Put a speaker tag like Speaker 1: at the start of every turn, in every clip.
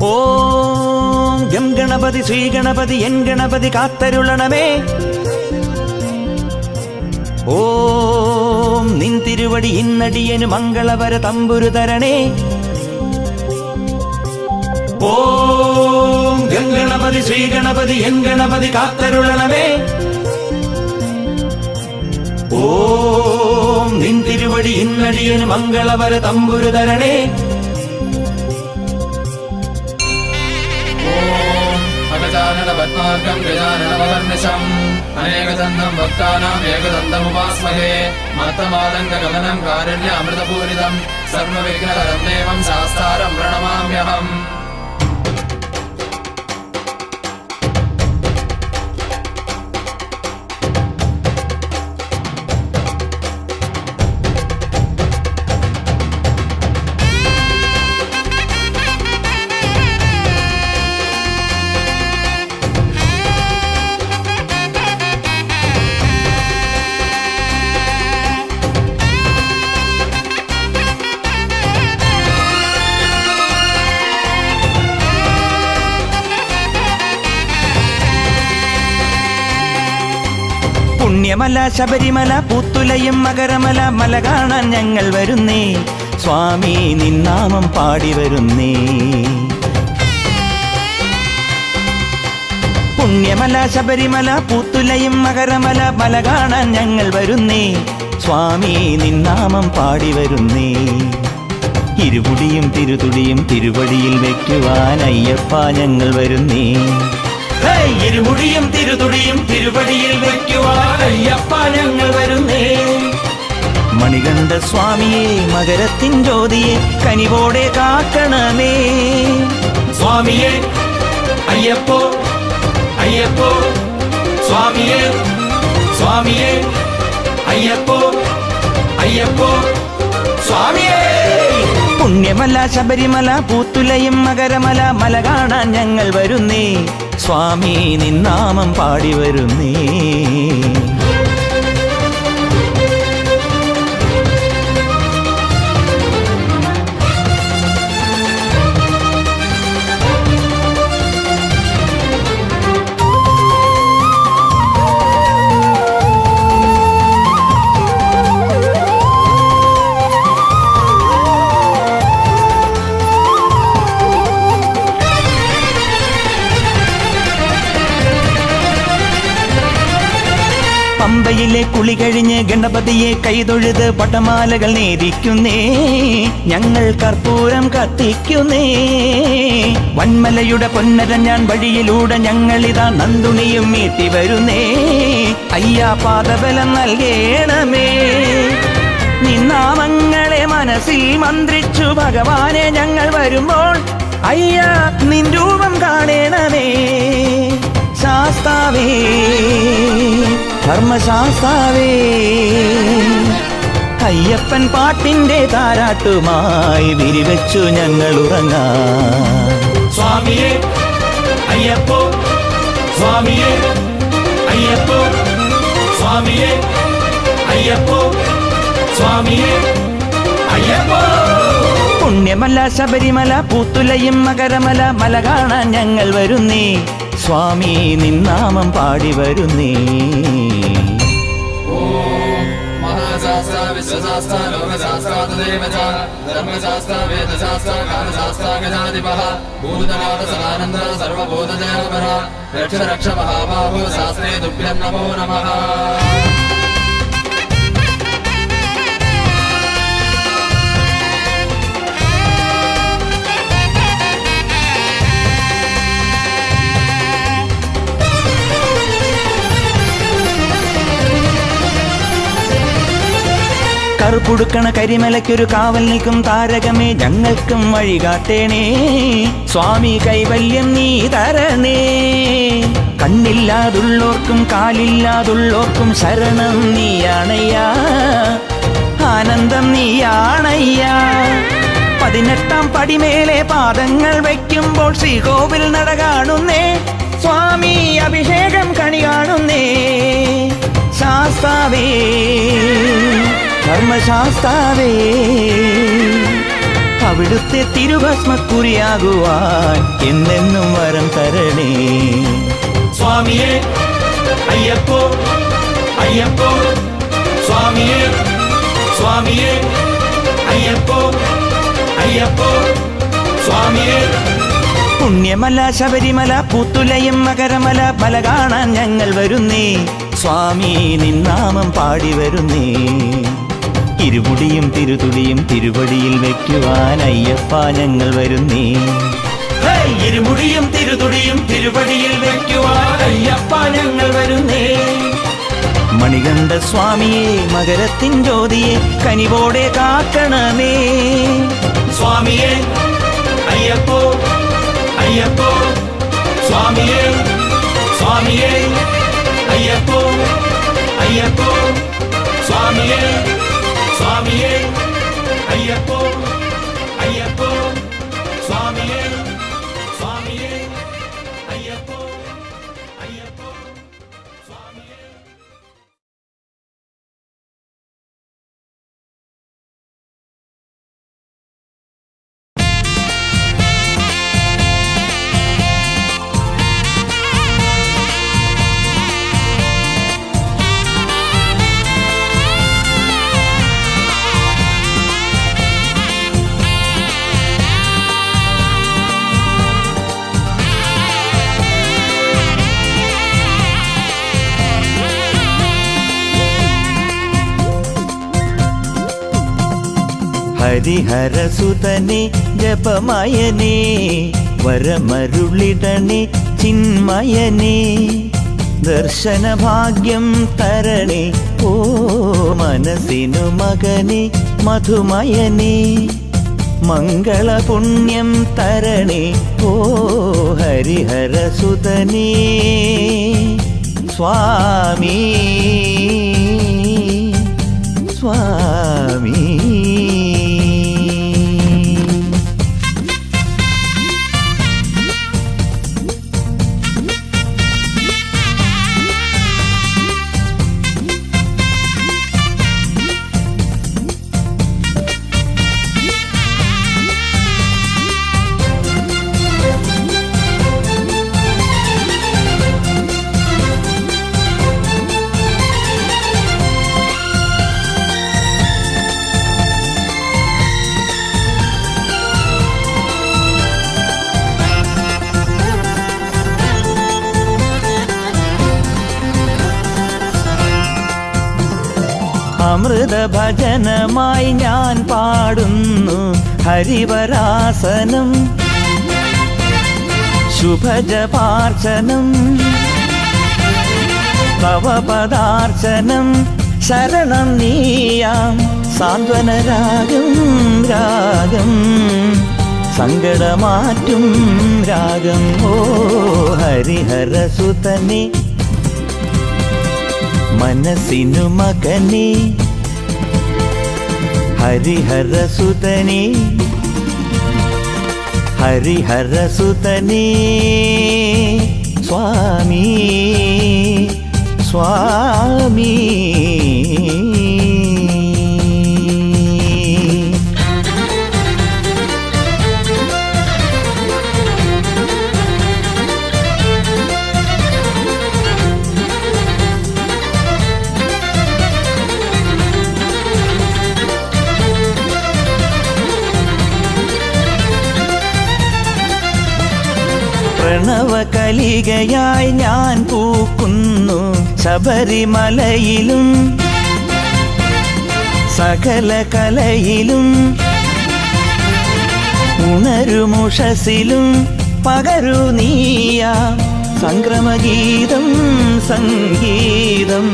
Speaker 1: ഓം gum Ganapathi Shri Ganapathi N Ganapathi കാത്തരുളണമേ. ഓം നിൻ തിരുവടി ഇന്നടിയനു മംഗളവര തമ്പുരു തരണേ. ഓം ഗം ഗണപതി ശ്രീ ഗണപതി എൻ ഗണപതി കാത്തരുളണമേ. ഓം നിൻ തിരുവടി ഇന്നടിയനു മംഗളവര തമ്പുരു തരണേ.
Speaker 2: गजाननपद्मार्कं गजाननमहर्निशम् अनेकदन्तं भक्तानाम् एकदन्तमुपास्महे. मत्तमादङ्गगमनं कारुण्यामृतपूरितं सर्वविघ्नहरं देवं शास्तारं प्रणमाम्यहम्.
Speaker 1: പുണ്യമല ശബരിമല പൂത്തുലയും മകരമല മല കാണാൻ ഞങ്ങൾ വരുന്നേ. സ്വാമി നിന്നാമം പാടി വരുന്നേ. പുണ്യമല ശബരിമല പൂത്തുലയും മകരമല മല കാണാൻ ഞങ്ങൾ വരുന്നേ. സ്വാമി നിന്നാമം പാടി വരുന്നേ. ഇരുമുടിയും തിരുതുടിയും തിരുവടിയിൽ വെക്കുവാൻ അയ്യപ്പ ഞങ്ങൾ വരുന്നേ. ഇരുമുടിയും തിരുതുടിയും തിരുവടിയിൽ വെക്കുവാൻ അയ്യപ്പ ഞങ്ങൾ വരുന്നേ. മണികണ്ഠ സ്വാമിയെ മകരത്തിൻ ജ്യോതിയെ കനിവോടെ കാക്കണമേ. സ്വാമിയെ അയ്യപ്പോ അയ്യപ്പോ സ്വാമിയെ സ്വാമിയെ അയ്യപ്പോ അയ്യപ്പോ സ്വാമിയെ. പുണ്യമല ശബരിമല പൂത്തുലയും മകരമല മല കാണാൻ ഞങ്ങൾ വരുന്നേ. സ്വാമി നിന്നാമം പാടി വരുന്നേ. പമ്പയിലെ കുളി കഴിഞ്ഞ് ഗണപതിയെ കൈതൊഴുത് പട്ടമാലകൾ നേദിക്കുന്നേ. ഞങ്ങൾ കർപ്പൂരം കത്തിക്കുന്നേ. വന്മലയുടെ പൊന്നരഞ്ഞാൻ വഴിയിലൂടെ ഞങ്ങളിതാ നന്ദുണിയും മീട്ടി വരുന്നേ. അയ്യാ പാദബലം നൽകേണമേ. നിന്നാമങ്ങളെ മനസ്സിൽ മന്ത്രിച്ചു ഭഗവാനെ ഞങ്ങൾ വരുമ്പോൾ അയ്യാ നിൻ രൂപം കാണേണമേ. ശാസ്താവേ ധർമ്മശാസ്താവേ അയ്യപ്പൻ പാട്ടിന്റെ താരാട്ടുമായി വിരിവെച്ചു ഞങ്ങൾ ഉറങ്ങാം. സ്വാമിയെ അയ്യപ്പോ സ്വാമിയെ അയ്യപ്പോ സ്വാമിയെ അയ്യപ്പോ സ്വാമിയെ അയ്യപ്പോ. പുണ്യമല ശബരിമല പൂത്തുലയും മകരമല മല കാണാൻ ഞങ്ങൾ വരുന്നേ. സ്വാമി നിന്നാമം പാടി വരുന്നേ.
Speaker 2: महाशास्त्र विश्वशास्त्र लोकशास्त्र तदेव च धर्मशास्त्र वेदशास्त्र कालशास्त्र गजाधिपः भूतनाथ सदानन्द सर्वभूतजयपर रक्ष रक्ष महाबाहो शास्त्रे तुभ्यं नमो नमः.
Speaker 1: കറുപുടുക്കണ കരിമലയ്ക്കൊരു കാവൽ നിൽക്കും താരകമേ ഞങ്ങൾക്കും വഴി കാട്ടേണേ. സ്വാമി കൈവല്യം നീ തരണേ. കണ്ണില്ലാതുള്ളോർക്കും കാലില്ലാതുള്ളോർക്കും ശരണം നീയാണയ്യാ. ആനന്ദം നീയാണയ്യാ. 18 പടിമേലെ പാദങ്ങൾ വയ്ക്കുമ്പോൾ ശ്രീകോവിൽ നട കാണുന്നേ. സ്വാമി അഭിഷേകം കണി കാണുന്നേ. ശാസ്താവേ ധർമ്മശാസ്താവേ അവിടുത്തെ തിരുഭസ്മക്കുറിയാകുവാൻ എന്നെന്നും വരം തരണേ.
Speaker 3: സ്വാമിയേ അയ്യപ്പോ അയ്യപ്പോ സ്വാമിയേ സ്വാമിയേ അയ്യപ്പോ അയ്യപ്പോ സ്വാമിയേ.
Speaker 1: പുണ്യമല ശബരിമല പുത്തുലയം മകരമല മല കാണാൻ ഞങ്ങൾ വരുന്നേ. സ്വാമി നിന്നാമം പാടി വരുന്നേ. ഇരുമുടിയും തിരുതുടിയും തിരുവടിയിൽ വെക്കുവാൻ അയ്യപ്പ ഞങ്ങൾ വരുന്നേ. ഇരുമുടിയും തിരുതുടിയും തിരുവടിയിൽ വെക്കുവാൻ അയ്യപ്പ ഞങ്ങൾ വരുന്നേ. മണികണ്ഠ സ്വാമിയെ മകരത്തിൻ ജ്യോതിയെ കനിവോടെ കാക്കണമേ.
Speaker 3: സ്വാമിയേ അയ്യപ്പോ അയ്യപ്പോ സ്വാമിയേ സ്വാമിയേ അയ്യപ്പോ അയ്യപ്പോ സ്വാമിയേ സ്വാമിയേ അയ്യപ്പോ അയ്യപ്പോ സ്വാമിയേ സ്വാമിയേ അയ്യപ്പോ അയ്യപ്പോ സ്വാമിയേ.
Speaker 1: ഹരിഹരസുതനെ ജപമയനേ വരമരുളിടണേ ചിന്മയനേ. ദർശനഭാഗ്യം തരണേ ഓ മനസ്സിനു മകനെ മധുമയനേ. മംഗളപുണ്യം തരണേ ഓ ഹരിഹരസുതനേ. സ്വാമി സ്വാമി. അമൃതഭജനമായി ഞാൻ പാടുന്നു ഹരിവരാസനം. ശുഭജപാർച്ചനം തവ പദാർച്ചനം. ശരണം നീയാം സാന്ത്വനരാഗം രാഗം സങ്കടമാറ്റും രാഗം ഓ ഹരിഹരസുതനെ മനസ്സിനു മകനെ. ഹരിഹരസുതനെ ഹരിഹരസുതനെ. സ്വാമി സ്വാമി. പ്രണവകലികയായി ഞാൻ പൂക്കുന്നു ശബരിമലയിലും സകല കലയിലും. ഉണരുമുഷസിലും പകരു നീയാ സംക്രമഗീതം സംഗീതം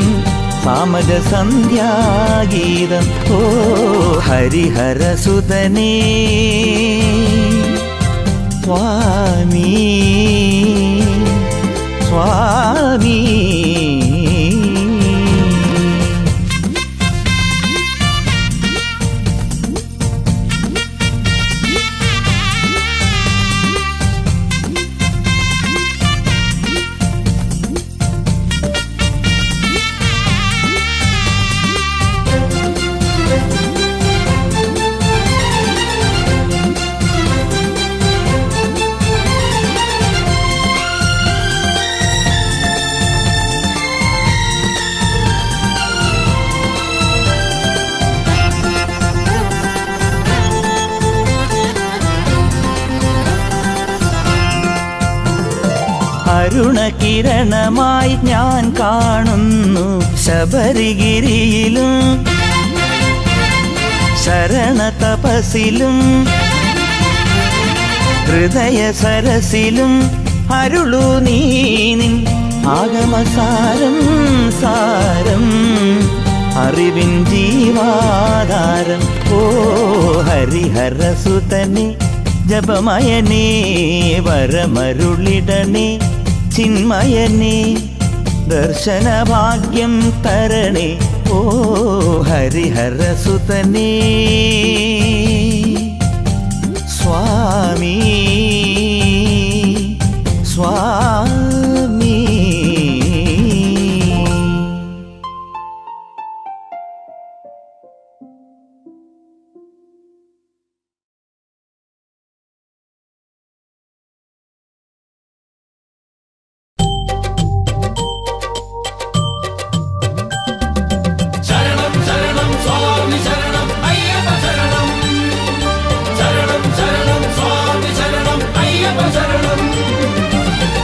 Speaker 1: സാമജ സന്ധ്യാഗീതം ഓ ഹരിഹരസുതനേ. സ്വാമി സ്വാമി. അരുണകിരണമായി ഞാൻ കാണുന്നു ശബരിഗിരിയിലും ശരണ തപസിലും ഹൃദയ സരസിലും അരുളു നീ നിൻ ആഗമസാരം സാരം അറിവിൻ ജീവാധാരം ഓ ഹരിഹരസുതനെ ജപമയനേ വരമരുളിടണേ ചിന്മയനേ ദർശനഭാഗ്യം തരണേ ഓ ഹരിഹരസുതനേ സ്വാമി സ്വാമി.
Speaker 3: ശരണം ശരണം സ്വാമി ശരണം അയ്യപ്പ ശരണം ശരണം ശരണം സ്വാമി ശരണം അയ്യപ്പ ശരണം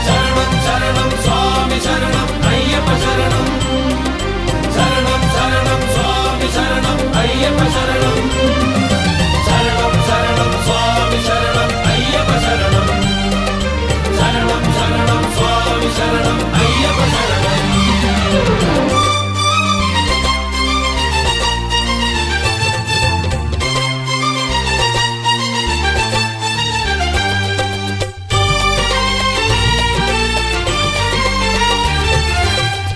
Speaker 3: ശരണം ശരണം സ്വാമി ശരണം അയ്യപ്പ ശരണം ശരണം ശരണം സ്വാമി ശരണം അയ്യപ്പ ശരണം ശരണം ശരണം സ്വാമി ശരണം അയ്യപ്പ ശരണം ശരണം ശരണം സ്വാമി ശരണം അയ്യപ്പ ശരണം.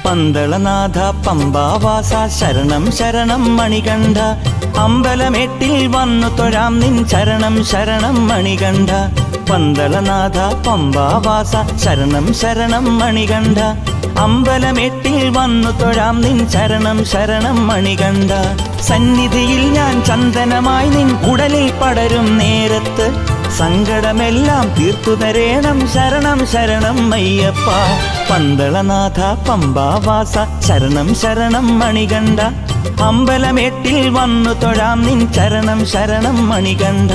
Speaker 1: പന്തളനാഥ പമ്പാവാസ ശരണം ശരണം മണികണ്ഠ അമ്പലമേട്ടിൽ വന്നു തൊഴാം നിൻ ശരണം ശരണം മണികണ്ഠ പന്തളനാഥ പമ്പാവാസ ശരണം ശരണം മണികണ്ഠ അമ്പലമേട്ടിൽ വന്നു തൊഴാം നിൻ ശരണം ശരണം മണികണ്ഠ സന്നിധിയിൽ ഞാൻ ചന്ദനമായി നിൻ ഉടലിൽ പടരും നേരത്ത് സങ്കടമെല്ലാം തീർത്തു തരേണം ശരണം ശരണം അയ്യപ്പ പന്തളനാഥ പമ്പാവാസ ശരണം ശരണം മണികണ്ഠ അമ്പലമേട്ടിൽ വന്നു തൊഴാം നിൻ ശരണം ശരണം മണികണ്ഠ.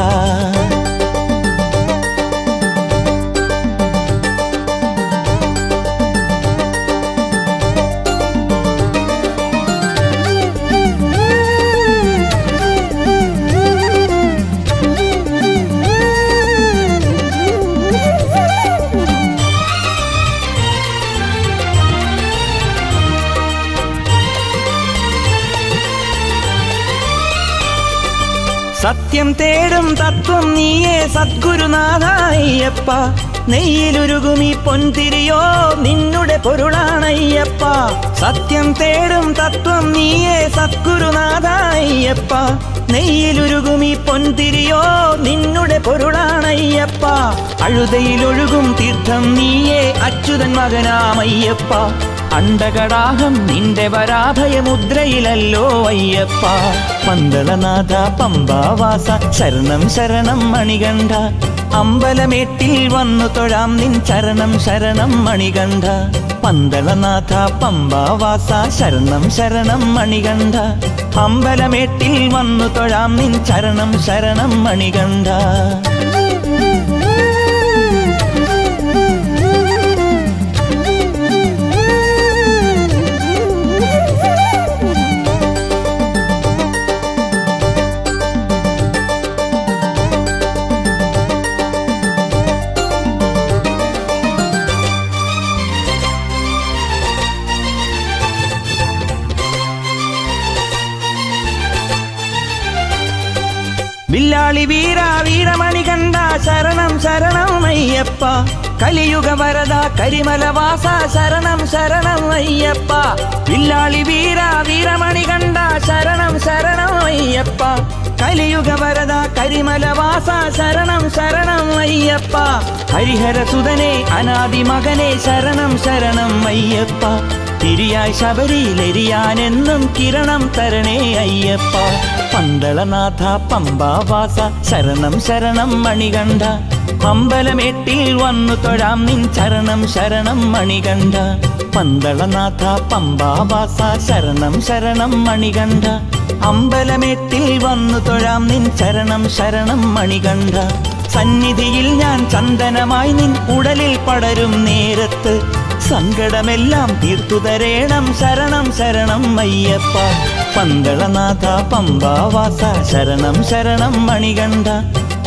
Speaker 1: സത്യം തേടും തത്വം നീയേ സദ്ഗുരുനാഥ അയ്യപ്പ നെയ്യിലുരുകുമീ പൊൻതിരിയോ നിന്നുടെ പൊരുളാണയ്യപ്പ സത്യം തേടും തത്വം നീയേ സദ്ഗുരുനാഥ അയ്യപ്പ നെയ്യിലുരുകുമീ പൊൻതിരിയോ നിന്നുടെ പൊരുളാണയ്യപ്പ അഴുതയിലൊഴുകും തീർത്ഥം നീയേ അച്യുതൻ മകനാമയ്യപ്പ അണ്ടകടാഹം നിന്റെ വരാഭയമുദ്രയിലല്ലോ അയ്യപ്പ പന്തളനാഥ പമ്പാവാസ ശരണം ശരണം മണികണ്ഠ അമ്പലമേട്ടിൽ വന്നു തൊഴാം നിൻ ശരണം ശരണം മണികണ്ഠ പന്തളനാഥ പമ്പാവാസ ശരണം ശരണം മണികണ്ഠ അമ്പലമേട്ടിൽ വന്നു തൊഴാം നിൻ ശരണം ശരണം മണികണ്ഠ. വില്ലാളി വീര വീരമണികണ്ഠ ശരണം ശരണം അയ്യപ്പ കലിയുഗ വരദ കരിമലവാസ ശരണം ശരണം അയ്യപ്പ വില്ലാളി വീര വീരമണികണ്ഠ ശരണം ശരണം അയ്യപ്പ കലിയുഗ വരദ കരിമലവാസ ശരണം ശരണം അയ്യപ്പ ഹരിഹരസുതനെ അനാദി മകനെ ശരണം ശരണം അയ്യപ്പ തിരിയായി ശബരിയിലെരിയാനെന്നും കിരണം തരണേ അയ്യപ്പ പന്തളനാഥ പമ്പാവാസ ശരണം ശരണം മണികണ്ഠ അമ്പലമേട്ടിൽ വന്നു തൊഴാം നിൻ ശരണം ശരണം മണികണ്ഠ പന്തളനാഥ പമ്പാവാസ ശരണം ശരണം മണികണ്ഠ അമ്പലമേട്ടിൽ വന്നു തൊഴാം നിൻ ശരണം ശരണം മണികണ്ഠ സന്നിധിയിൽ ഞാൻ ചന്ദനമായി നിൻ ഉടലിൽ പടരും നേരത്ത് സങ്കടമെല്ലാം തീർത്തു തരേണം ശരണം ശരണം അയ്യപ്പ. പന്തളനാഥ പമ്പാവാസ ശരണം ശരണം മണികണ്ഠ.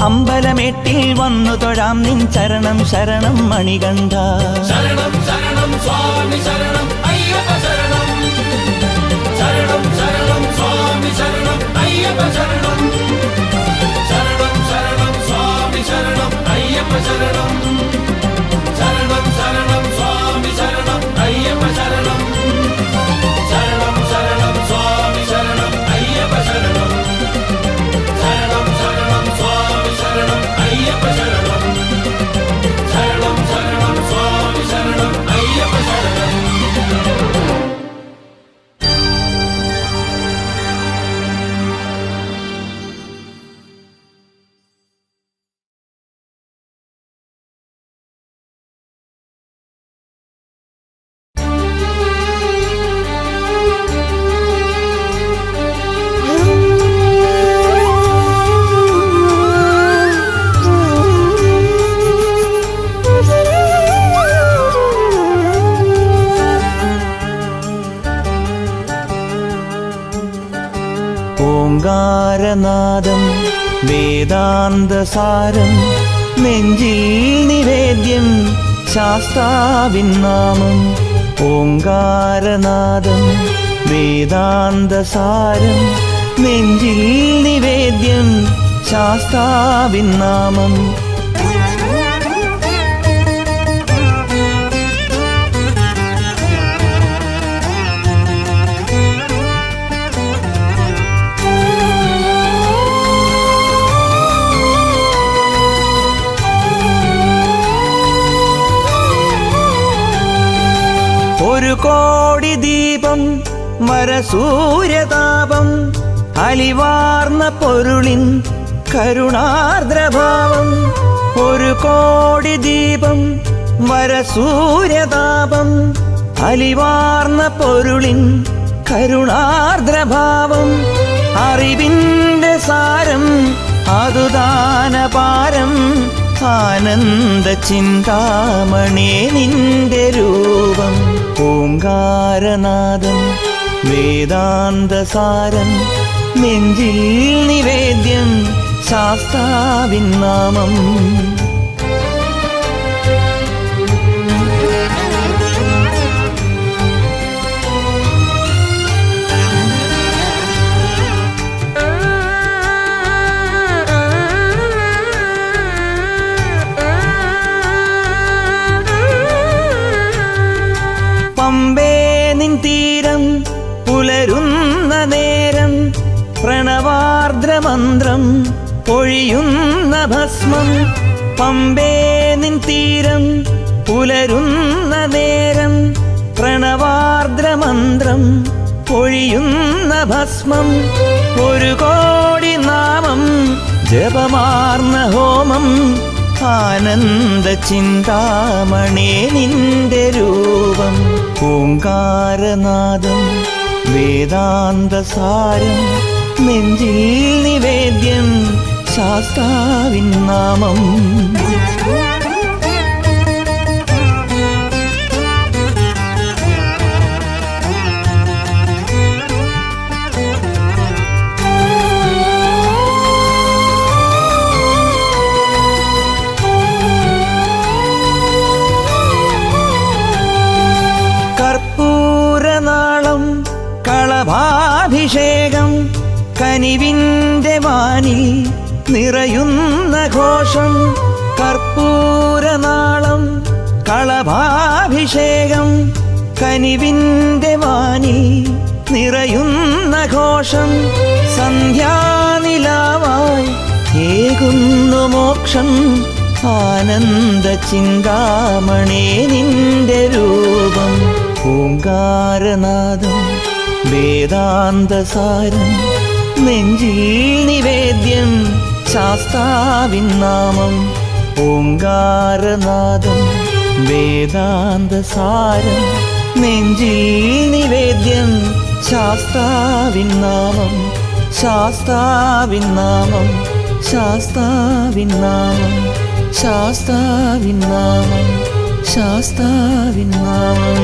Speaker 1: അമ്പലമേട്ടിൽ വന്നു തൊഴാം നിൻ ചരണം ശരണം മണികണ്ഠ.
Speaker 3: ശരണം ശരണം സ്വാമി ശരണം അയ്യപ്പ ശരണം. ശരണം ശരണം സ്വാമി ശരണം അയ്യപ്പ ശരണം. ശരണം ശരണം സ്വാമി ശരണം അയ്യപ്പ ശരണം. ശരണം ശരണം സ്വാമി ശരണം അയ്യപ്പ ശരണം. ശരണം ശരണം സ്വാമി ശരണം അയ്യപ്പ ശരണം. ശരണം ശരണം സ്വാമി ശരണം അയ്യപ്പ ശരണം. ശരണം ശരണം സ്വാമി ശരണം അയ്യപ്പ ശരണം.
Speaker 1: ഓംകാരനാദം വേദാന്തസാരം നെഞ്ചിൽ നിവേദ്യം ശാസ്താവിൻ നാമം. ഓംകാരനാദം വേദാന്തസാരം നെഞ്ചിൽ നിവേദ്യം ശാസ്താവിൻ നാമം. ഒരു കോടി ദീപം വരസൂര്യതാപം അലിവാർന്ന പൊരുളിൻ കരുണാർദ്രഭാവം. ഒരു കോടി ദീപം വരസൂര്യതാപം അലിവാർന്ന പൊരുളിൻ കരുണാർദ്രഭാവം. അറിവിൻ്റെ സാരം അതുദാനപാരം ആനന്ദ ചിന്താമണേ നിന്റെ രൂപം. ഓംകാരനാദം വേദാന്തസാരം നെഞ്ചിൽ നിവേദ്യം ശാസ്താവിൻ നാമം. പമ്പേ നിൻ തീരം പുലരുന്ന നേരം പ്രണവാർദ്രമന്ത്രം പൊഴിയുന്ന ഭസ്മം. പമ്പേ നിൻ തീരം പുലരുന്ന നേരം പ്രണവാർദ്രമന്ത്രം പൊഴിയുന്ന ഭസ്മം. ഒരു കോടി നാമം ജപമാർന്ന ഹോമം ആനന്ദ ചിന്താമണേ നിന്റെ രൂപം. ഓംകാരനാദം വേദാന്തസാരം നെഞ്ചിൽ നിവേദ്യം ശാസ്താവിൻ നാമം. കർപ്പൂരനാളം കളഭാഭിഷേകം കനിവിൻ്റെ വാനിൽ നിറയുന്ന ഘോഷം. കർപ്പൂരനാളം കളഭാഭിഷേകം കനിവിൻ്റെ വാനിൽ നിറയുന്ന ഘോഷം. സന്ധ്യാനിലാവായി ഏകുന്നു മോക്ഷം ആനന്ദ ചിന്താമണേ നിന്റെ രൂപം. ഓംകാരനാദം വേദാന്തസാരം നെഞ്ചിൽ നിവേദ്യം ശാസ്താവിൻ നാമം. ഓംകാരനാദം വേദാന്തസാരം നെഞ്ചിൽ നിവേദ്യം ശാസ്താവിൻ നാമം. ശാസ്താവിൻ നാമം ശാസ്താവിൻ നാമം ശാസ്താവിൻ നാമം ശാസ്താവിൻ നാമം.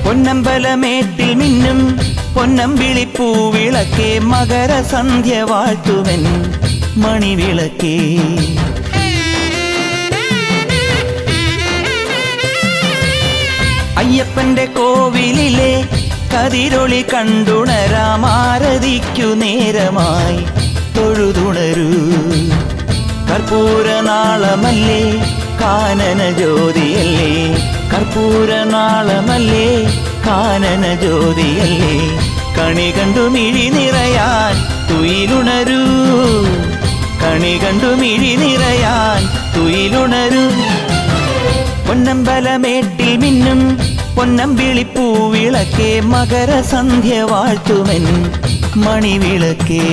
Speaker 1: പൊന്നമ്പലമേട്ടിൽ മിന്നും പൊന്നമ്പിളിപ്പൂവിളക്കേ മകരസന്ധ്യ വാഴ്ത്തുവൻ മണിവിളക്കേ. അയ്യപ്പന്റെ കോവിലിലെ കതിരൊളി കണ്ടുണരാമാരതിക്കു നേരമായി തൊഴുതുണരൂ. കർപ്പൂരനാളമല്ലേ കാനന ജ്യോതിയല്ലേ കർപ്പൂരനാളമല്ലേ കാനന ജ്യോതിയല്ലേ. കണി കണ്ടു മിഴി നിറയാൻ തുയിലുണരൂ കണി കണ്ടു മിഴി നിറയാൻ തുയിലുണരൂ. പൊന്നമ്പലമേട്ടിൽ മിന്നും പൊന്നമ്പിളിപ്പൂവിളക്കേ മകരസന്ധ്യ വാഴ്ത്തുവൻ മണിവിളക്കേ.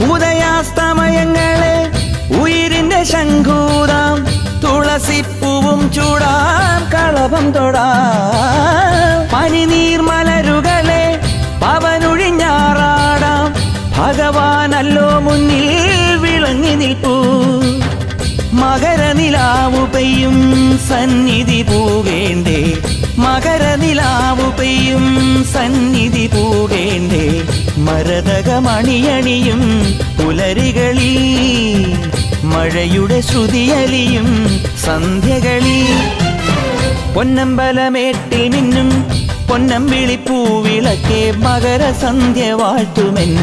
Speaker 1: ഉദയാസ്തമയങ്ങളെ ഉയിരിന്റെ ശംഖൂതാം തുളസിപ്പൂവും ചൂടാം കളഭം തൊടാം. പനിനീർമലരുകളെ പവനൊഴിഞ്ഞാറാടാം ഭഗവാനല്ലോ മുന്നിൽ വിളങ്ങി നിൽപ്പൂ. മകരനിലാവു പെയ്യും സന്നിധി പൂകേണ്ടേ മകരനിലാവു പെയ്യും സന്നിധി പൂകേണ്ടേ. മരതകമണിയണിയും പുലരികളിൽ മഴയുടെ ശ്രുതിയലിയും സന്ധ്യകളിൽ. പൊന്നമ്പലമേട്ടിൽ മിന്നും പൊന്നമ്പിളിപ്പൂവിളക്കേ മകരസന്ധ്യ വാഴ്ത്തുമെൻ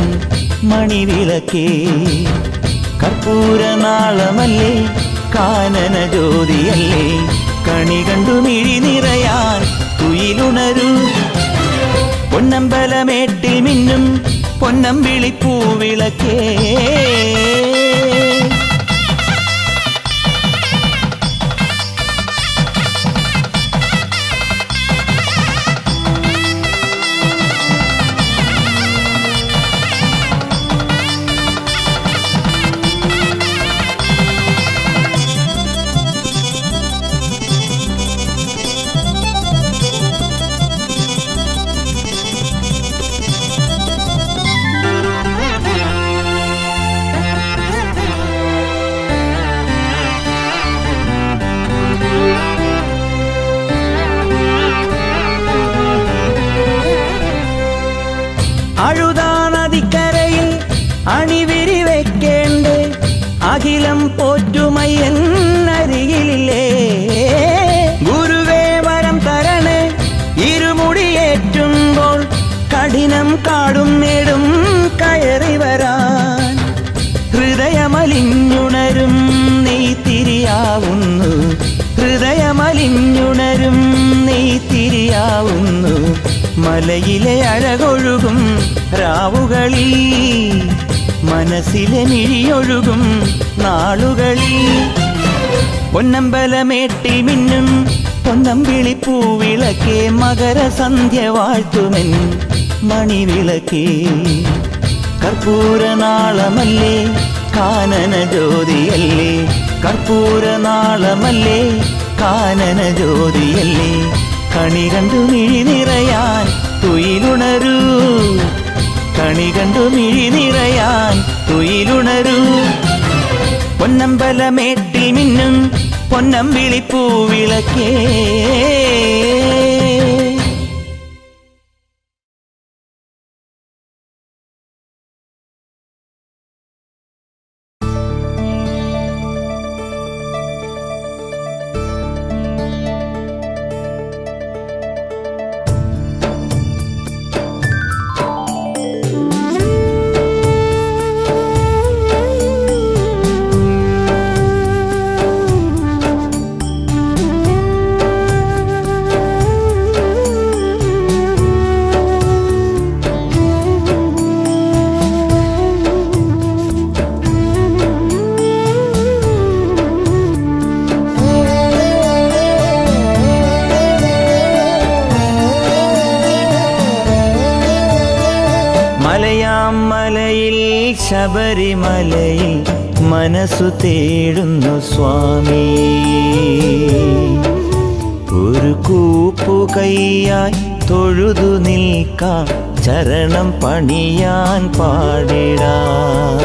Speaker 1: മണിവിളക്കേ. കർപ്പൂരനാളമല്ലേ കാനന ജ്യോതിയല്ലേ കണി കണ്ടു മിഴി നിറയാൻ തുയിലുണരൂ. പൊന്നമ്പലമേട്ടിൽ മിന്നും പൊന്നമ്പിളിപ്പൂവിളക്കേ. അഴുതാ നദിക്കരയിൽ അണിവിരി വെക്കേണ്ടേ അഖിലം പോറ്റുമയ്യൻ അരികിലില്ലേ. ഗുരുവേ വരം തരണേ ഇരുമുടിയേറ്റുമ്പോൾ കഠിനം കാടും നേടും കയറി വരാൻ. ഹൃദയമലിഞ്ഞുണരും നെയ്ത്തിരിയാവുന്നു ഹൃദയമലിഞ്ഞുണരും നെയ്ത്തിരിയാവുന്നു. മലയിലെ അഴകൊഴുകും രാവുകളിൽ മനസ്സിലെ മിഴിയൊഴുകും നാളുകളിൽ. പൊന്നമ്പലമേട്ടിൽ മിന്നും പൊന്നമ്പിളിപ്പൂവിളക്കേ മകരസന്ധ്യ വാഴ്ത്തുമെൻ മണിവിളക്കേ കർപ്പൂരനാളമല്ലേ കാനന ജ്യോതിയല്ലേ കർപ്പൂരനാളമല്ലേ കാനന ജ്യോതിയല്ലേ കണി കണ്ടു മിഴി നിറയാൻ തുയിലുണരൂ കണി കണ്ടു മിഴി നിറയാൻ തുയിലുണരൂ പൊന്നമ്പലമേട്ടിൽ മിന്നും പൊന്നമ്പിളിപ്പൂവിളക്കേ മലയിൽ ശബരിമലയിൽ മനസ്സു തേടുന്നു സ്വാമി ഒരു കൂപ്പു കൈയായി തൊഴുതു നിൽക്കാം ചരണം പണിയാൻ പാടിടാം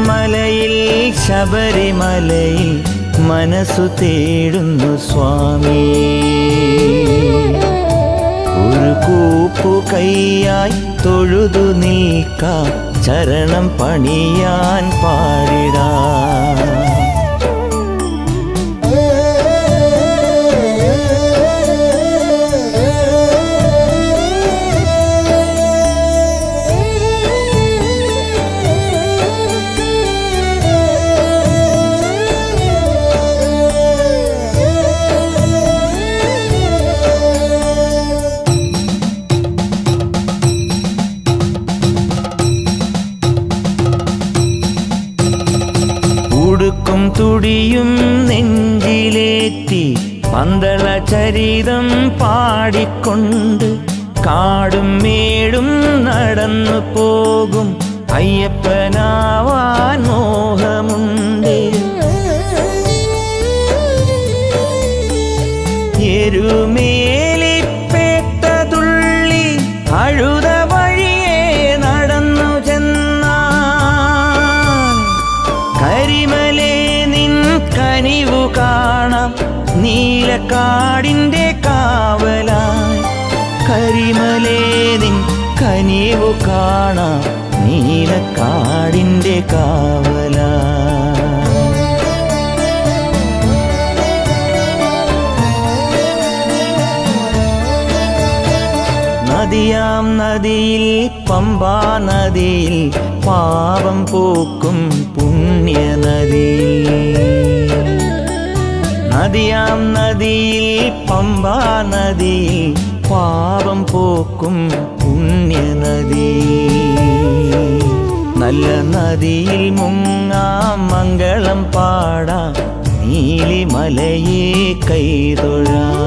Speaker 1: മലയിൽ ശബരിമലയിൽ മനസ്സു തേടുന്നു സ്വാമി ഒരു കൂപ്പു കൈയായി തൊഴുതു നിൽക്കാം ചരണം പണിയാൻ പാടിടാം തുടിയും നെഞ്ചിലേറ്റി പന്തള ചരിതം പാടിക്കൊണ്ട് കാടും മേടും നടന്നു പോകും അയ്യപ്പനാവാൻ മോഹമുണ്ട് എരുമേലിപ്പേട്ട തുള്ളി അഴുത വഴിയെ നടന്നു ചെന്നാൽ കരിമലേ കനിവു കാണാം നീലക്കാടിൻ്റെ കാവലായി കരിമലേ നിൻ കനിവു കാണാം നീലക്കാടിൻ്റെ കാവലായി നദിയാം നദിയിൽ പമ്പാ നദിയിൽ പാപം പോക്കും പുണ്യനദിയിൽ നദിയാം നദിയിൽ പമ്പാ നദിയിൽ പാപം പോക്കും പുണ്യനദിയിൽ നല്ല നദിയിൽ മുങ്ങാം മംഗളം പാടാം നീലിമലയെ കൈതൊഴാം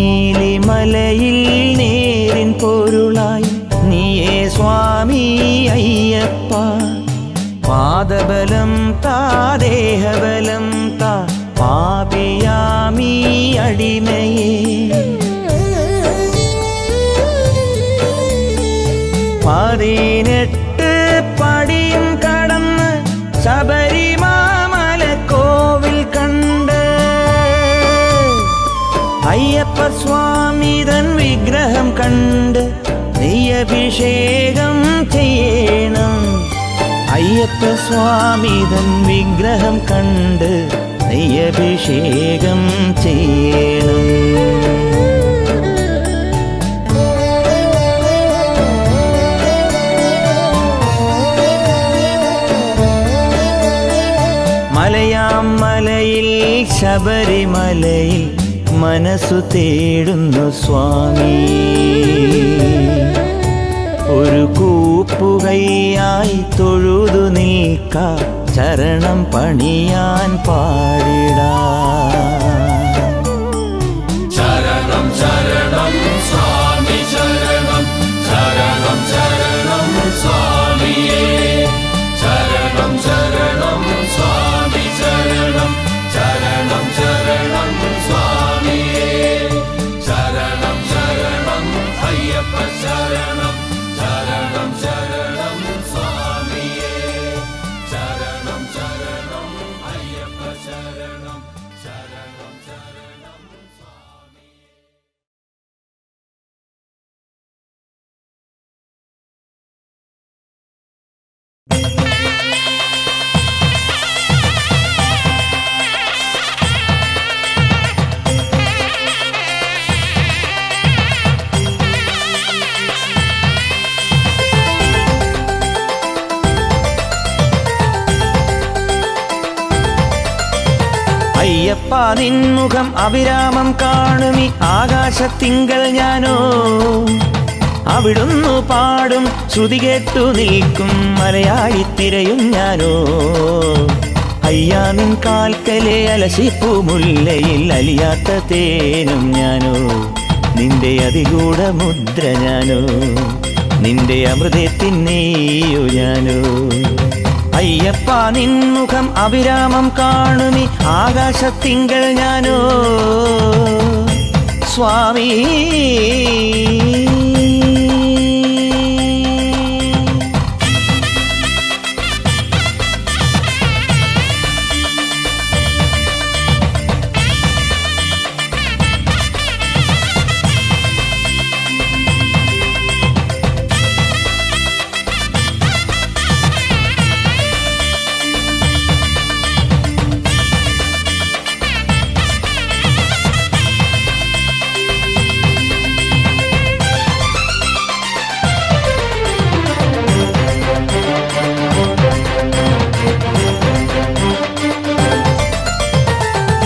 Speaker 1: നീലിമലയിൽ നേരിൻ പൊരുളായി നീയേ സ്വാമി അയ്യപ്പ പാദബലം താ ദേഹബലം താ പാപിയാമീ അടിമയേ 18 പടിയും കടന്ന് ശബരിമല കോവിൽ കണ്ട് അയ്യപ്പ സ്വാമി തൻ വിഗ്രഹം കണ്ട് നെയ്യഭിഷേകം ചെയ്യണം അയ്യപ്പ സ്വാമി തൻ വിഗ്രഹം കണ്ട് നെയ്യഭിഷേകം ചെയ്യണം അയ്യപ്പനാം മലയിൽ ശബരിമലയിൽ മനസ്സു തേടുന്നു സ്വാമി. ഒരു കൂപ്പുകൈയായി തൊഴുതു നിൽക്കാം, ശരണം പണിയാൻ പാടിടാം.
Speaker 3: ശരണം ശരണം സ്വാമി ശരണം, ശരണം ശരണം സ്വാമിയേ. ശരണം ശരണം സ്വാമി ശരണം, ശരണം ശരണം സ്വാമിയേ. ശരണം ശരണം അയ്യപ്പ ശരണം, ശരണം ശരണം സ്വാമിയേ. ശരണം ശരണം അയ്യപ്പ ശരണം, ശരണം ശരണം സ്വാമിയേ.
Speaker 1: അയ്യപ്പ നിൻമുഖം അവിരാമം കാണുമി ആകാശത്തിങ്കൽ ഞാനോ. അവിടുന്നു പാടും ശ്രുതി കേട്ടു നിൽക്കും മലയാളിത്തിരയും ഞാനോ. അയ്യാ നിൻ കാൽക്കലെ അലസിപ്പൂ മുല്ലയിൽ അലിയാത്ത തേനും ഞാനോ. നിന്റെ അതിഗൂഢ മുദ്ര ഞാനോ, നിന്റെ അമൃതത്തിൻ നെയ്യു ഞാനോ. അയ്യപ്പ നിൻമുഖം അവിരാമം കാണുമി ആകാശത്തിങ്കൽ ഞാനോ സ്വാമി.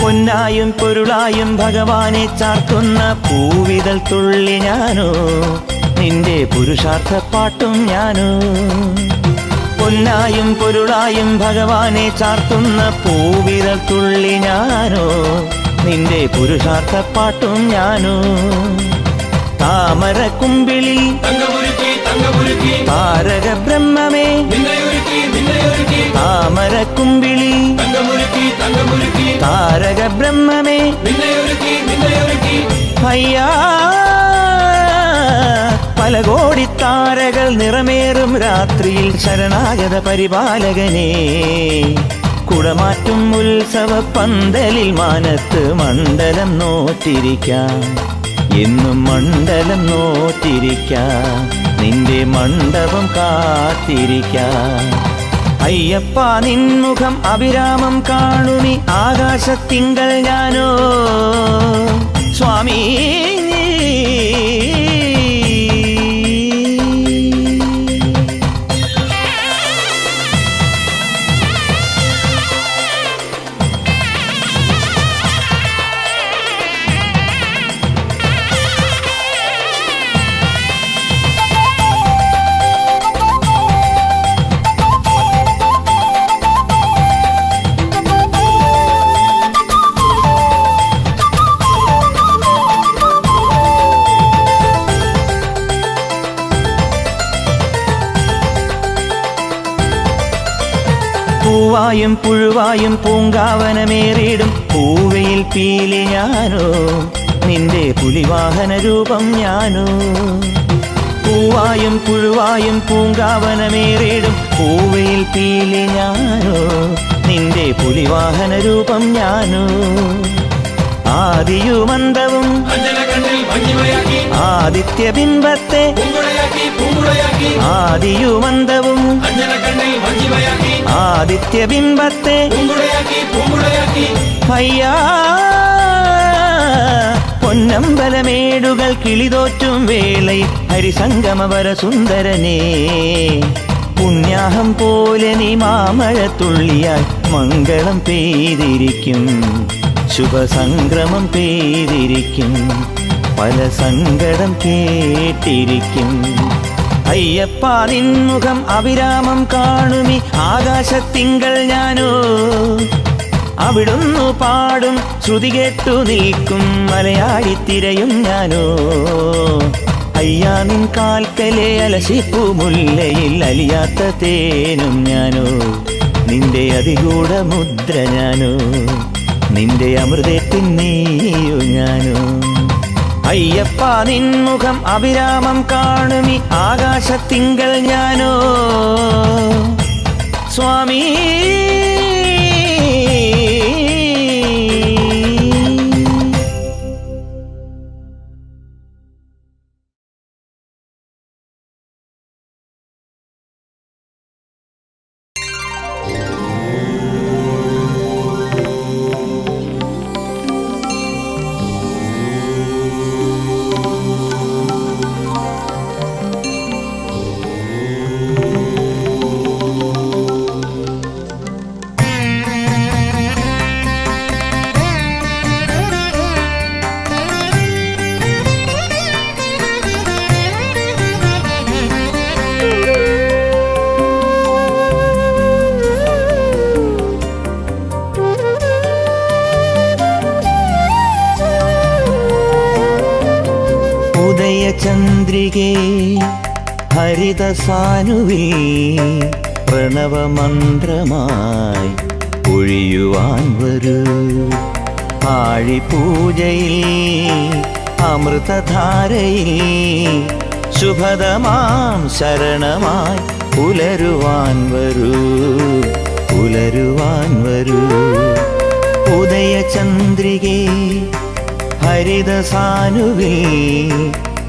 Speaker 1: പൊന്നായും പൊരുളായും ഭഗവാനെ ചാർത്തുന്ന പൂവിതൾ തുള്ളി ഞാനോ, നിന്റെ പുരുഷാർത്ഥ പാട്ടും ഞാനോ. പൊന്നായും പൊരുളായും ഭഗവാനെ ചാർത്തുന്ന പൂവിതൾ തുള്ളി ഞാനോ, നിന്റെ പുരുഷാർത്ഥ പാട്ടും ഞാനോ. താമര കുമ്പിളിൽ താരക ബ്രഹ്മമേ, താമര കുമ്പിളിൽ താരക ബ്രഹ്മമേ. അയ്യാ പല കോടി താരകൾ നിറമേറും രാത്രിയിൽ ശരണാഗത പരിപാലകനേ. കുടമാറ്റും ഉത്സവ പന്തലിൽ മാനത്ത് മണ്ഡലം നോറ്റിരിക്കാം, എന്നും മണ്ഡലം നോറ്റിരിക്കാം, നിന്റെ മണ്ഡപം കാത്തിരിക്കാം. അയ്യപ്പ നിൻമുഖം അവിരാമം കാണുമി ആകാശത്തിങ്കൽ ഞാനോ സ്വാമി. പൂവായും പുഴുവായും പൂങ്കാവനമേറിടും പൂവയിൽ പീലി ഞാനോ, നിന്റെ പുലിവാഹന രൂപം ഞാനോ. പൂവായും പുഴുവായും പൂങ്കാവനമേറിടും പൂവയിൽ പീലി ഞാനോ, നിന്റെ പുലിവാഹന രൂപം ഞാനോ. ആദിയുമന്തവും ആദിത്യബിംബത്തെ, ആദിയുമന്തവും ആദിത്യബിംബത്തെ. അയ്യാ പൊന്നമ്പലമേടുകൾ കിളിതോറ്റും വേളയിൽ ഹരിസംഗമവര സുന്ദരനേ. പുണ്യാഹം പോലെ നീ മാമഴത്തുള്ളിയായി മംഗളം പെയ്തിരിക്കും, ശുഭസംക്രമം പെയ്തിരിക്കും, പല സങ്കടം കേട്ടിരിക്കും. അയ്യപ്പ നിൻമുഖം അവിരാമം കാണുമി ആകാശത്തിങ്കൾ ഞാനോ, അവിടുന്നു പാടും ശ്രുതി കേട്ടു നിൽക്കും മലയാളിത്തിരയും ഞാനോ. അയ്യാ നിൻ കാൽക്കലെ അലശിപ്പു മുല്ലയിൽ അലിയാത്ത തേനും ഞാനോ, നിന്റെ അതിഗൂഢ മുദ്ര ഞാനോ, നിന്റെ അമൃതത്തിൻ നീയോ ഞാനോ. അയ്യപ്പ നിൻമുഖം അവിരാമം കാണുമി ആകാശത്തിങ്കൾ ഞാനോ സ്വാമി. ചന്ദ്രികേ ഹരിതസാനുവിൽ പ്രണവമന്ത്രമായി ഒഴിയുവാൻ വരൂ. ആഴിപൂജയിൽ അമൃതധാരയിൽ ശുഭദമാം ശരണമായി പുലരുവാൻ വരൂ, പുലരുവാൻ വരൂ. ഉദയചന്ദ്രികേ ഹരിതസാനുവിൽ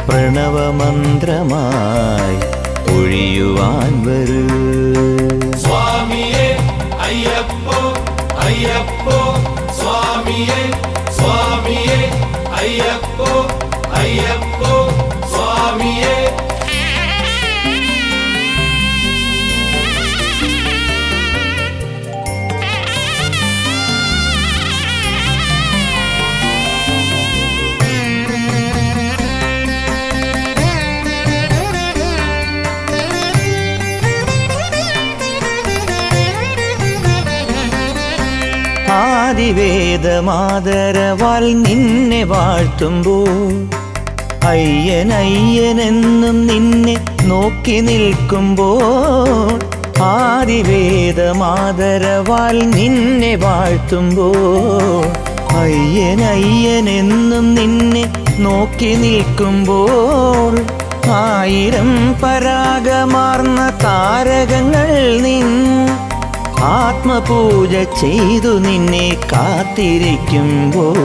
Speaker 1: പ്രണവമന്ത്രമായി ഒഴിയുവാൻ വരൂ.
Speaker 3: സ്വാമിയേ അയ്യപ്പോ അയ്യപ്പോ സ്വാമിയേ, സ്വാമിയേ അയ്യപ്പോ അയ്യപ്പോ സ്വാമിയേ.
Speaker 1: ആദിവേദമാദരവാൽ നിന്നെ വാഴ്ത്തുമ്പോൾ, അയ്യനയ്യനെന്നും നിന്നെ നോക്കി നിൽക്കുമ്പോൾ, ആദിവേദമാദരവാൽ നിന്നെ വാഴ്ത്തുമ്പോൾ, അയ്യനയ്യനെന്നും നിന്നെ നോക്കി നിൽക്കുമ്പോൾ, ആയിരം പരാഗമാർന്ന താരകങ്ങൾ നിൻ ആത്മപൂജ ചെയ്തു നിന്നെ കാത്തിരിക്കുമ്പോൾ,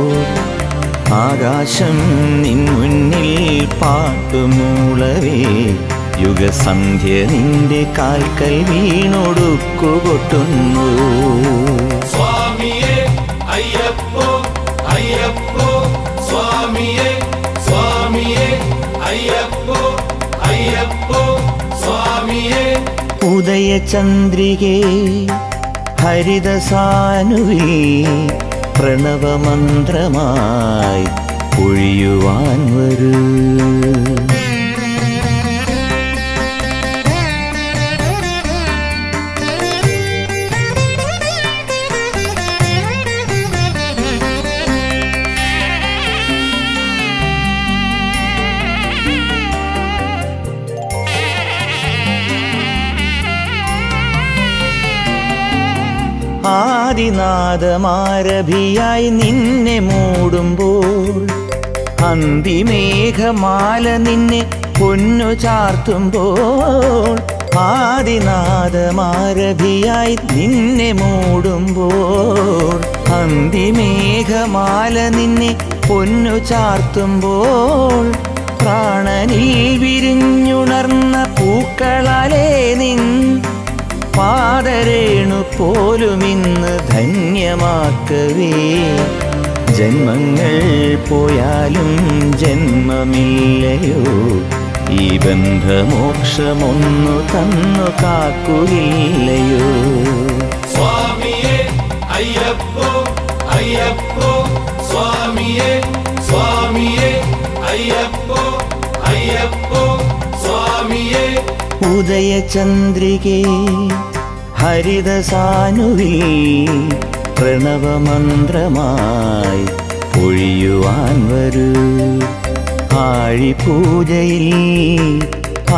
Speaker 1: ആകാശം നിൻ മുന്നിൽ പാട്ടുമൂളവേ യുഗസന്ധ്യ നിന്റെ കാൽക്കൽ വീണൊടുക്കുകൊട്ടുന്നു.
Speaker 3: സ്വാമിയേ അയ്യപ്പോ അയ്യപ്പോ സ്വാമിയേ, സ്വാമിയേ അയ്യപ്പോ അയ്യപ്പോ സ്വാമിയേ.
Speaker 1: ഉദയചന്ദ്രികേ ഹരിതസാനുവിൽ പ്രണവമന്ത്രമായി ഒഴിയുവാൻ വരൂ. ആദിനാദമാരഭിയായി നിന്നെ മൂടുമ്പോൾ, അന്തിമേഘമാല നിന്നെ പൊന്നു ചാർത്തുമ്പോൾ, ആദിനാദമാരഭിയായി നിന്നെ മൂടുമ്പോൾ, അന്തിമേഘമാല നിന്നെ പൊന്നു ചാർത്തുമ്പോൾ, പ്രാണനിൽ വിരിഞ്ഞുണർന്ന പൂക്കളാലേ നിൻ പാദരേണു പോലുമിന്ന് ധന്യമാക്കവേ. ജന്മങ്ങൾ പോയാലും ജന്മമില്ലയോ, ഈ ബന്ധമോക്ഷമൊന്നു തന്നു കാക്കുകയില്ലയോ.
Speaker 3: സ്വാമിയേ അയ്യപ്പോ അയ്യപ്പോ സ്വാമിയേ സ്വാമിയേ അയ്യപ്പോ അയ്യപ്പോ സ്വാമിയേ
Speaker 1: ഉദയചന്ദ്രികേ ഹരിതസാനുവിൽ പ്രണവമന്ത്രമായി ഒഴിയുവാൻ വരൂ ആഴിപൂജയിൽ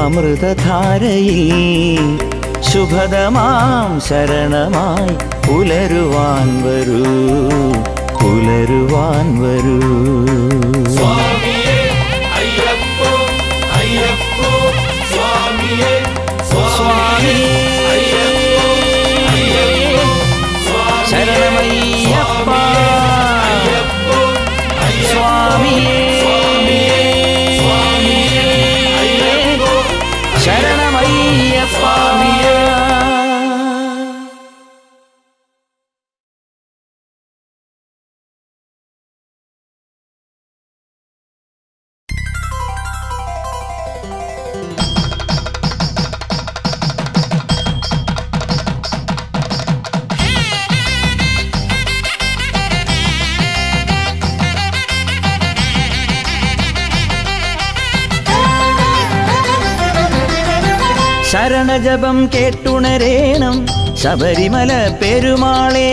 Speaker 1: അമൃതധാരയിൽ ശുഭദമാം ശരണമായി പുലരുവാൻ വരൂ പുലരുവാൻ വരൂ
Speaker 3: സ്വാമിയേ അയ്യപ്പോ അയ്യപ്പോ സ്വാമിയേ സ്വാമി അയ്യപ്പോ അയ്യപ്പോ സ്വാമി
Speaker 1: ശരണമയ്യപ്പ
Speaker 3: അയ്യപ്പോ
Speaker 1: സ്വാമിയേ
Speaker 3: അയ്യപ്പോ
Speaker 1: ശരണമയ്യപ്പ ശരണജപം കേട്ടുണരേണം ശബരിമല പെരുമാളേ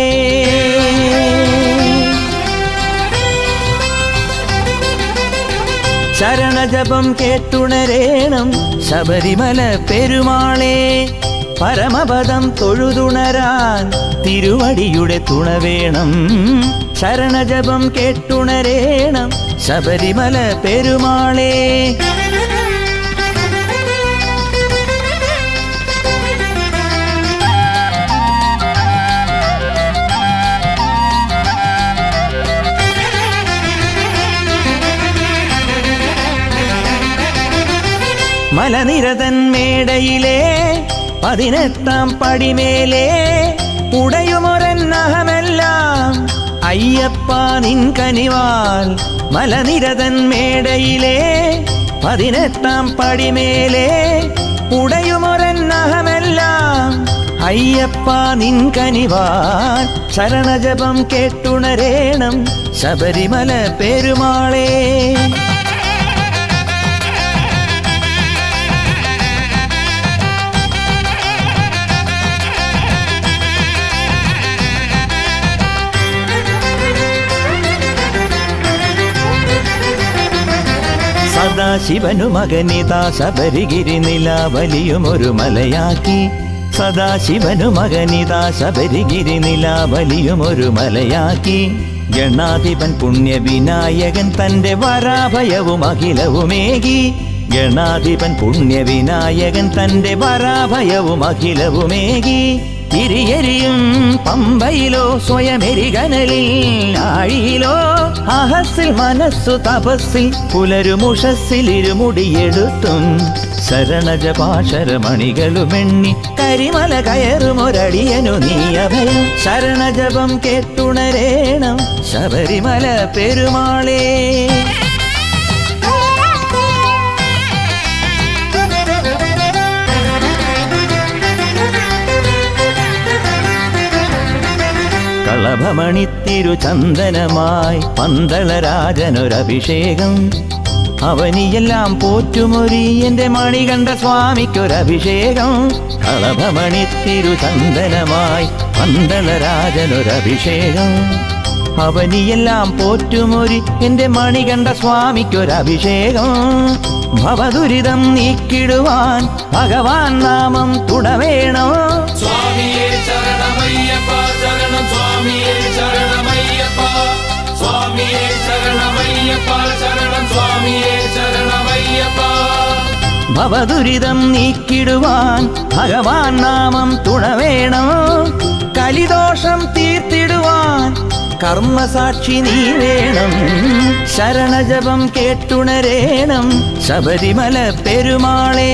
Speaker 1: ശരണജപം കേട്ടുണരേണം ശബരിമല പെരുമാളേ പരമപദം തൊഴുതുണരാൻ തിരുവടിയുടെ തുണ വേണം ശരണജപം കേട്ടുണരേണം ശബരിമല പെരുമാളേ മലനിരതൻ മേടയിലെ 18 പടിമേലെ ഉടയുമൊരന്നഹമെല്ലാം അയ്യപ്പ നിൻ കനിവാൽ മലനിരതൻ മേടയിലെ 18 പടിമേലെ ഉടയുമൊരന്നഹമെല്ലാം അയ്യപ്പ നിൻ കനിവാൽ ശരണജപം കേട്ടുണരേണം ശബരിമല പെരുമാളേ സദാശിവനു മകനിതാ ശബരിഗിരി നിലാവലിയുമൊരു മലയാക്കി സദാശിവനു മകനിതാ ശബരിഗിരി നിലാവലിയുമൊരു മലയാക്കി ഗണാധിപൻ പുണ്യവിനായകൻ തന്റെ വരാഭയവും അഖിലവുമേകി ഗണാധിപൻ പുണ്യവിനായകൻ തന്റെ വരാഭയവും അഖിലവുമേകി തിരിയെരിയും പമ്പയിലോ സ്വയമെരികനലിൽ ആഴിയിലോ അഹസിൽ മനസ്സു തപസ്സിൽ പുലരുമുഷസ്സിൽ ഇരുമുടിയെടുത്തും ശരണജപാശരമണികളുമെണ്ണി കരിമല കയറുമൊരടിയനു നീ അഭയം ശരണജപം കേട്ടുണരേണം ശബരിമല പെരുമാളേ കളഭമണിത്തിരുചന്ദനമായി പന്തളരാജനൊരഭിഷേകം അവനിയെല്ലാം പോറ്റുമൊരി എന്റെ മണികണ്ഠ സ്വാമിക്കൊരഭിഷേകം കളഭമണിത്തിരുചന്ദനമായി പന്തളരാജനൊരഭിഷേകം അവനിയെല്ലാം പോറ്റുമൊരി എന്റെ മണികണ്ഠ സ്വാമിക്കൊരഭിഷേകം ഭവദുരിതം നീക്കിടുവാൻ ഭഗവാൻ നാമം തുടവേണോ
Speaker 3: സ്വാമിയേ ശരണമയ്യപ്പ ശരണം സ്വാമിയേ ശരണമയ്യപ്പ സ്വാമിയേ ശരണമയ്യപ്പ ശരണം സ്വാമിയേ ശരണമയ്യപ്പ
Speaker 1: ഭവദുരിതം നീക്കിടുവാൻ ഭഗവാൻ നാമം തുണവേണം കലിദോഷം തീർത്തിടുവാൻ കർമ്മസാക്ഷി നീ വേണം ശരണജപം കേട്ടുണരേണം ശബരിമല പെരുമാളേ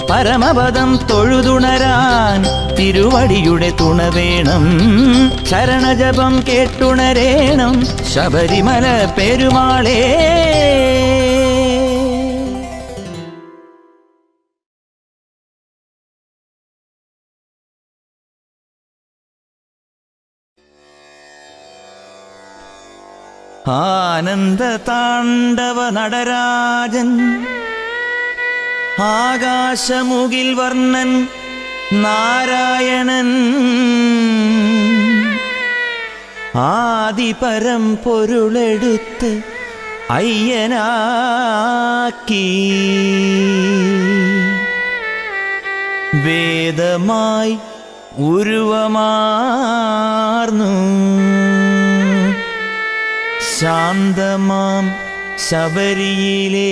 Speaker 1: പരമപദം തൊഴുതുണരാൻ തിരുവടിയുടെ തുണ വേണം ശരണജപം കേട്ടുണരേണം ശബരിമല പെരുമാളേ ആനന്ദ താണ്ഡവ നടരാജൻ ആകാശമുകിൽ വർണ്ണൻ നാരായണൻ ആദിപരം പൊരുളെടുത്ത് അയ്യനാക്കി വേദമായി ഉരുവമാർന്നു ശാന്തമാം ശബരിയിലെ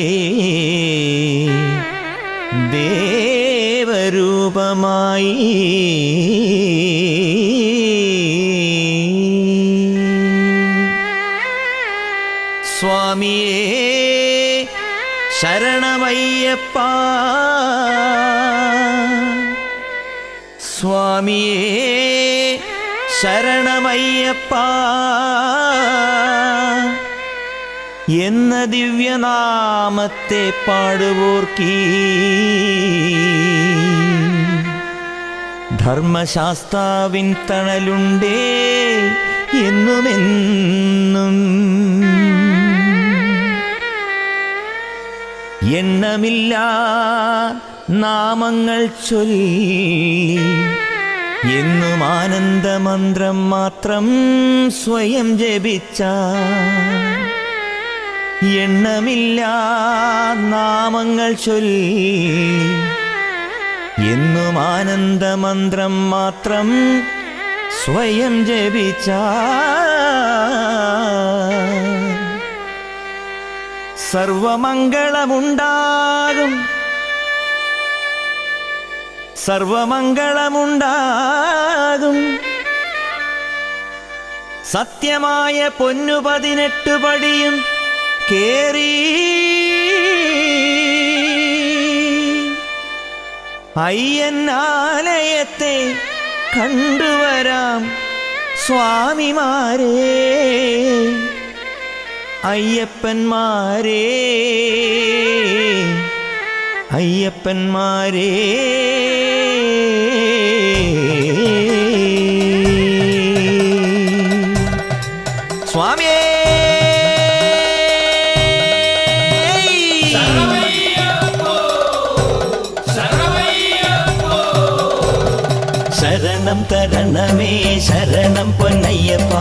Speaker 1: ദേവരൂപമായി സ്വാമിയേ ശരണമയ്യപ്പ സ്വാമിയേ ശരണമയ്യപ്പ എന്ന ദിവ്യനാമത്തെ പാടുവോർക്കീ ധർമ്മശാസ്താവിൻ തണലുണ്ടേ എന്നുമെന്നും എണ്ണമില്ല നാമങ്ങൾ ചൊല്ലി എന്നും ആനന്ദമന്ത്രം മാത്രം സ്വയം ജപിച്ച എണ്ണമില്ല നാമങ്ങൾ ചൊല്ലി എന്നും ആനന്ദമന്ത്രം മാത്രം സ്വയം ജപിച്ച സർവമംഗളമുണ്ടാകും സർവമംഗളമുണ്ടാകും സത്യമായ പൊന്നു 18 പടിയും കേറി അയ്യനാലയത്തെ കണ്ടുവരാം സ്വാമിമാരേ അയ്യപ്പന്മാരേ അയ്യപ്പന്മാരേ സ്വാമിയേ ശരണം തരണമേ ശരണം പൊന്നയ്യപ്പ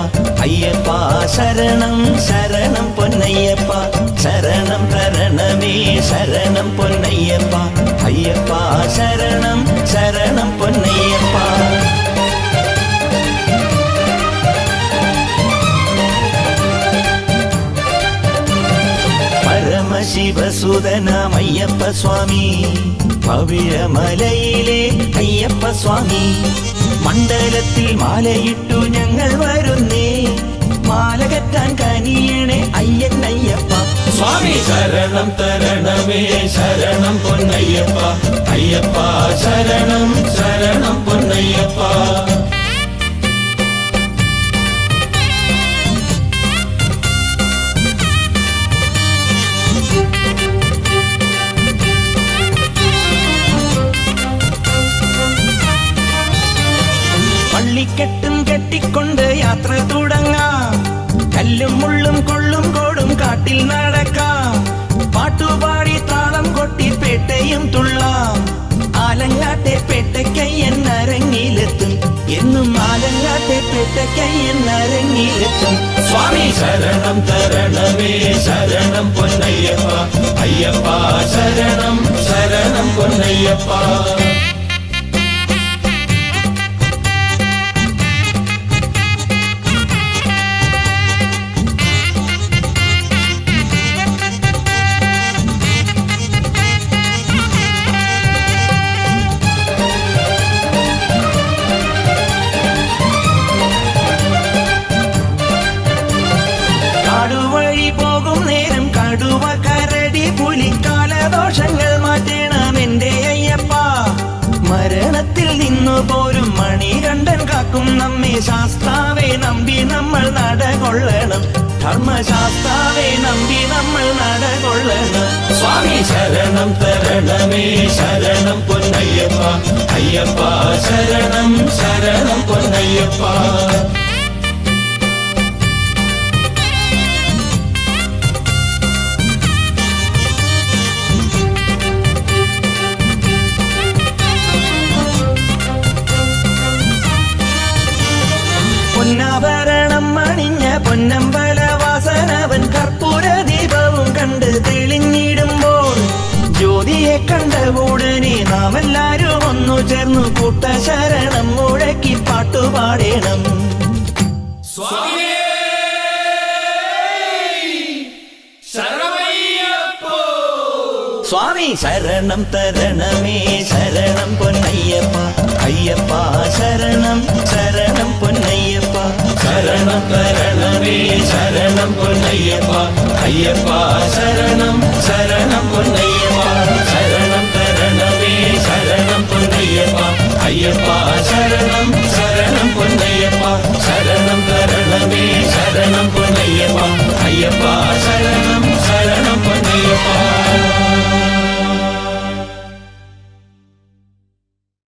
Speaker 1: അയ്യപ്പ ശരണം ശരണം പൊന്നയ്യപ്പ ശരണം തരണമേ ശരണം പൊന്നയ്യപ്പ അയ്യപ്പ ശരണം ശരണം പൊന്നയ്യപ്പ പരമശിവസുതനമയ്യപ്പ സ്വാമി പവിഴമലയിലെ അയ്യപ്പ സ്വാമി മണ്ഡലത്തിൽ മാലയിട്ടു ഞങ്ങൾ വരുന്നേ മാലകറ്റാൻ കനിയണേ അയ്യൻ അയ്യപ്പ
Speaker 3: സ്വാമി ശരണം തരണമേ ശരണം പൊന്നയ്യപ്പ അയ്യപ്പ ശരണം ശരണം പൊന്നയ്യപ്പ
Speaker 1: പള്ളിക്കെട്ടും കെട്ടിക്കൊണ്ട് യാത്ര തുടങ്ങാം കല്ലും മുള്ളും കൊള്ളും കോടും കാട്ടിൽ നടക്കാം പാട്ടുപാടി താളം കൊട്ടി പേട്ടയും തുള്ളാം ആലങ്ങാട്ടെ പേട്ടയ്ക്കയ്യൻ അരങ്ങിലെത്തും എന്നും ആലങ്ങാട്ടെ പേട്ടയ്ക്കയ്യൻ അരങ്ങിലെത്തും
Speaker 3: സ്വാമി ശരണം തരണമേ ശരണം പൊന്നയ്യപ്പ അയ്യപ്പ ശരണം ശരണം പൊന്നയ്യപ്പ
Speaker 1: കാടുവഴി പോകും നേരം കടുവ കരടി പുലിക്കാലദോഷങ്ങൾ മാറ്റണം എന്റെ അയ്യപ്പ മരണത്തിൽ നിന്നു പോരും മണികണ്ഠൻ കാക്കും നമ്മെ ശാസ്താവെ നമ്പി നമ്മൾ നടകൊള്ളണം ധർമ്മശാസ്താവെ നമ്പി നമ്മൾ നടകൊള്ളണം
Speaker 3: സ്വാമി ശരണം തരണമേ ശരണം പൊന്നയ്യപ്പ അയ്യപ്പ ശരണം ശരണം പൊന്നയ്യപ്പ
Speaker 1: അമ്പലവാസനവൻ കർപ്പൂര ദീപവും കണ്ട് തെളിഞ്ഞിടുമ്പോൾ ജ്യോതിയെ കണ്ട ഉടനെ നാം എല്ലാരും ഒന്നു ചേർന്നു കൂട്ടശരണം മുഴക്കി പാട്ടുപാടേണം. സ്വാമി ശരണം തരണമേ ശരണം പൊന്നയ്യപ്പ അയ്യപ്പ ശരണം ശരണം പൊന്നയ്യപ്പ
Speaker 3: ശരണം തരണമേ ശരണം പൊന്നയ്യപ്പ അയ്യപ്പ ശരണം ശരണം പൊന്നയ്യപ്പ